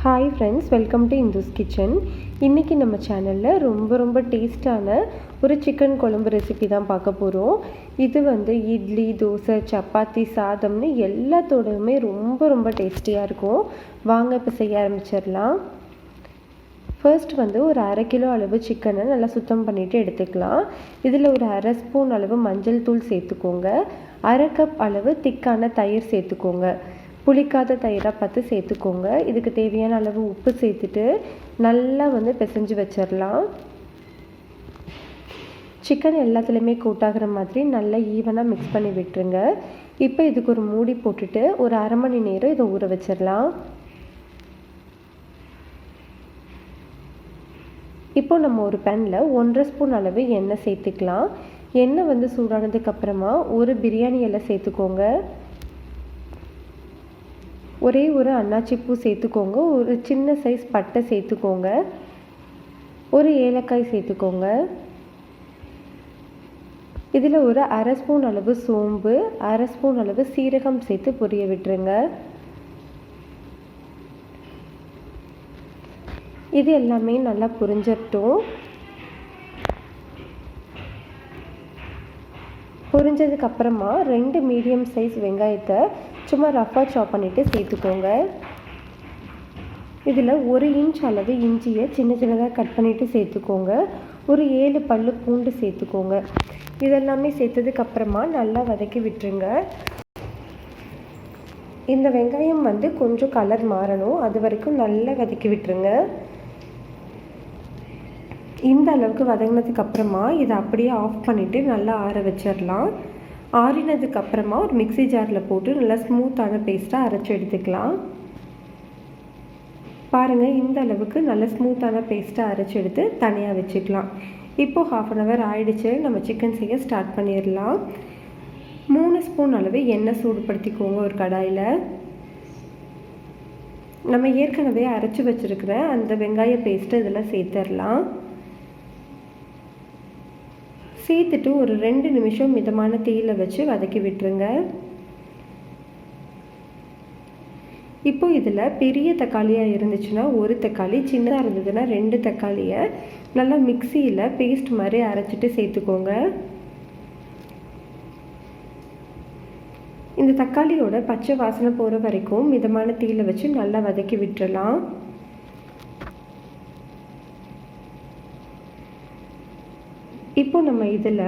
Hi friends, welcome to Indhu's kitchen. இன்றைக்கி நம்ம சேனலில் ரொம்ப டேஸ்டான ஒரு சிக்கன் குழம்பு ரெசிபி தான் பார்க்க போகிறோம். இது இட்லி, தோசை, சப்பாத்தி, சாதம்னு எல்லாத்தோடையுமே ரொம்ப டேஸ்டியாக இருக்கும். வாங்க இப்போ செய்ய ஆரம்பிச்சிடலாம். ஃபர்ஸ்ட் ஒரு 1/2 கிலோ அளவு சிக்கனை நல்லா சுத்தம் பண்ணிவிட்டு எடுத்துக்கலாம். இதில் ஒரு 1/2 ஸ்பூன் அளவு மஞ்சள் தூள் சேர்த்துக்கோங்க. 1/2 கப் அளவு திக்கான தயிர் சேர்த்துக்கோங்க. புளிக்காத தயிராக பார்த்து சேர்த்துக்கோங்க. இதுக்கு தேவையான அளவு உப்பு சேர்த்துட்டு நல்லா பிசைஞ்சு வச்சிடலாம். சிக்கன் எல்லாத்துலேயுமே கூட்டாகிற மாதிரி நல்லா ஈவனாக மிக்ஸ் பண்ணி விட்டுருங்க. இப்போ இதுக்கு ஒரு மூடி போட்டுட்டு ஒரு 1/2 மணி நேரம் இதை ஊற வச்சிடலாம். இப்போ நம்ம ஒரு பேனில் 1/2 ஸ்பூன் அளவு எண்ணெய் சேர்த்துக்கலாம். எண்ணெய் சூடானதுக்கப்புறமா ஒரு பிரியாணி இலை சேர்த்துக்கோங்க. ஒரே ஒரு அன்னாச்சி பூ சேர்த்துக்கோங்க. ஒரு சின்ன சைஸ் பட்டை சேர்த்துக்கோங்க. ஒரு ஏலக்காய் சேர்த்துக்கோங்க. இதில் ஒரு 1/2 ஸ்பூன் அளவு சோம்பு, 1/2 ஸ்பூன் அளவு சீரகம் சேர்த்து பொரிய விட்டுருங்க. இது எல்லாமே நல்லா பொரிஞ்சிடட்டும். பொரிஞ்சதுக்கப்புறமா 2 மீடியம் சைஸ் வெங்காயத்தை சும்மா ரஃப்பாக சாப் பண்ணிவிட்டு சேர்த்துக்கோங்க. இதில் 1 இன்ச் அளவு இஞ்சியை சின்னதாக கட் பண்ணிவிட்டு சேர்த்துக்கோங்க. ஒரு 7 பல்லு பூண்டு சேர்த்துக்கோங்க. இதெல்லாமே சேர்த்ததுக்கப்புறமா நல்லா வதக்கி விட்டுருங்க. இந்த வெங்காயம் கொஞ்சம் கலர் மாறணும், அது வரைக்கும் நல்லா வதக்கி விட்டுருங்க. இந்த அளவுக்கு வதங்கினதுக்கப்புறமா இதை அப்படியே ஆஃப் பண்ணிவிட்டு நல்லா ஆற வச்சிடலாம். ஆறினதுக்கப்புறமா ஒரு மிக்ஸி ஜாரில் போட்டு நல்லா ஸ்மூத்தான பேஸ்ட்டாக அரைச்சி எடுத்துக்கலாம். பாருங்கள், இந்த அளவுக்கு நல்ல ஸ்மூத்தான பேஸ்ட்டாக அரைச்சி எடுத்து தனியாக வச்சுக்கலாம். இப்போது 1/2 hour ஆயிடுச்சு. நம்ம சிக்கன் செய்ய ஸ்டார்ட் பண்ணிடலாம். 3 ஸ்பூன் அளவு எண்ணெய் சூடுபடுத்திக்கோங்க ஒரு கடாயில். நம்ம ஏற்கனவே அரைச்சி வச்சுருக்கிற அந்த வெங்காய பேஸ்ட்டை இதில் சேர்த்துடலாம். சேர்த்துட்டு ஒரு 2 நிமிஷம் மிதமான தீயில வச்சு வதக்கி விட்டுருங்க. இப்போ இதில் பெரிய தக்காளியாக இருந்துச்சுன்னா 1 தக்காளி, சின்னதாக இருந்ததுன்னா 2 தக்காளியை நல்லா மிக்சியில் பேஸ்ட் மாதிரி அரைச்சிட்டு சேர்த்துக்கோங்க. இந்த தக்காளியோட பச்சை வாசனை போகிற வரைக்கும் மிதமான தீயில வச்சு நல்லா வதக்கி விட்டுறலாம். இப்போ நம்ம இதில்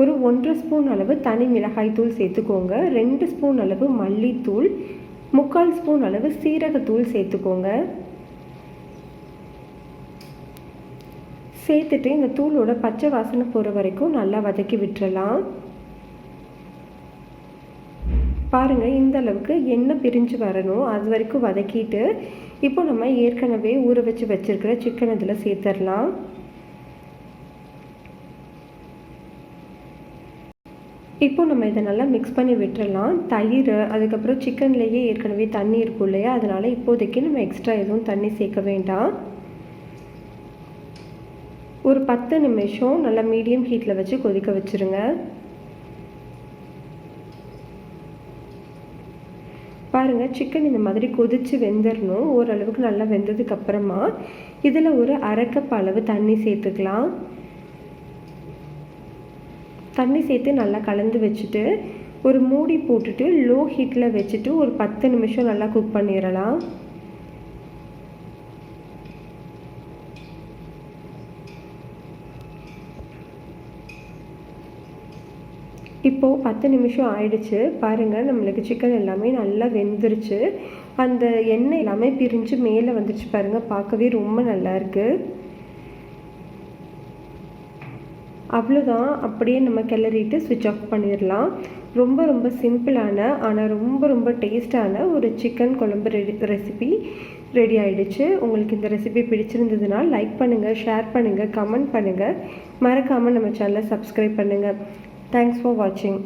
ஒரு 1/2 ஸ்பூன் அளவு தனி மிளகாய் தூள் சேர்த்துக்கோங்க. 2 ஸ்பூன் அளவு மல்லித்தூள், 3/4 ஸ்பூன் அளவு சீரகத்தூள் சேர்த்துக்கோங்க. சேர்த்துட்டு இந்த தூளோட பச்சை வாசனை போகிற வரைக்கும் நல்லா வதக்கி விட்டுறலாம். பாருங்கள், இந்த அளவுக்கு எண்ணெய் பிரிஞ்சு வரணும், அது வரைக்கும் வதக்கிட்டு இப்போ நம்ம ஏற்கனவே ஊற வச்சு வச்சுருக்கிற சிக்கன் இதில் சேர்த்துடலாம். இப்போ நம்ம இதை நல்லா மிக்ஸ் பண்ணி விட்டுறலாம். தயிர், அதுக்கப்புறம் சிக்கன்லேயே ஏற்கனவே தண்ணி இருக்கும் இல்லையா, அதனால் இப்போதைக்கு நம்ம எக்ஸ்ட்ரா எதுவும் தண்ணி சேர்க்க வேண்டாம். ஒரு 10 நிமிஷம் நல்லா மீடியம் ஹீட்டில் வச்சு கொதிக்க வச்சுருங்க. பாருங்கள், சிக்கன் இந்த மாதிரி கொதித்து வெந்துடணும். ஓரளவுக்கு நல்லா வெந்ததுக்கப்புறமா இதில் ஒரு 1/2 கப் அளவு தண்ணி சேர்த்துக்கலாம். தண்ணி சேர்த்து நல்லா கலந்து வச்சுட்டு ஒரு மூடி போட்டுட்டு லோ ஹீட்டில் வச்சுட்டு ஒரு 10 நிமிஷம் நல்லா குக் பண்ணிடலாம். இப்போது 10 நிமிஷம் ஆயிடுச்சு. பாருங்கள், நம்மளுக்கு சிக்கன் எல்லாமே நல்லா வெந்துருச்சு. அந்த எண்ணெய் எல்லாமே பிரிஞ்சு மேலே வந்துருச்சு. பாருங்கள், பார்க்கவே ரொம்ப நல்லா இருக்குது. அவ்வளோதான், அப்படியே நம்ம கிளறிட்டு ஸ்விட்ச் ஆஃப் பண்ணிடலாம். ரொம்ப சிம்பிளான ஆனால் ரொம்ப டேஸ்டான ஒரு சிக்கன் குழம்பு ரெசிபி ரெடி ஆகிடுச்சு. உங்களுக்கு இந்த ரெசிபி பிடிச்சிருந்ததுன்னா லைக் பண்ணுங்கள், ஷேர் பண்ணுங்கள், கமெண்ட் பண்ணுங்கள். மறக்காமல் நம்ம சேனலை சப்ஸ்கிரைப் பண்ணுங்கள். தேங்க்ஸ் ஃபார் வாட்சிங்.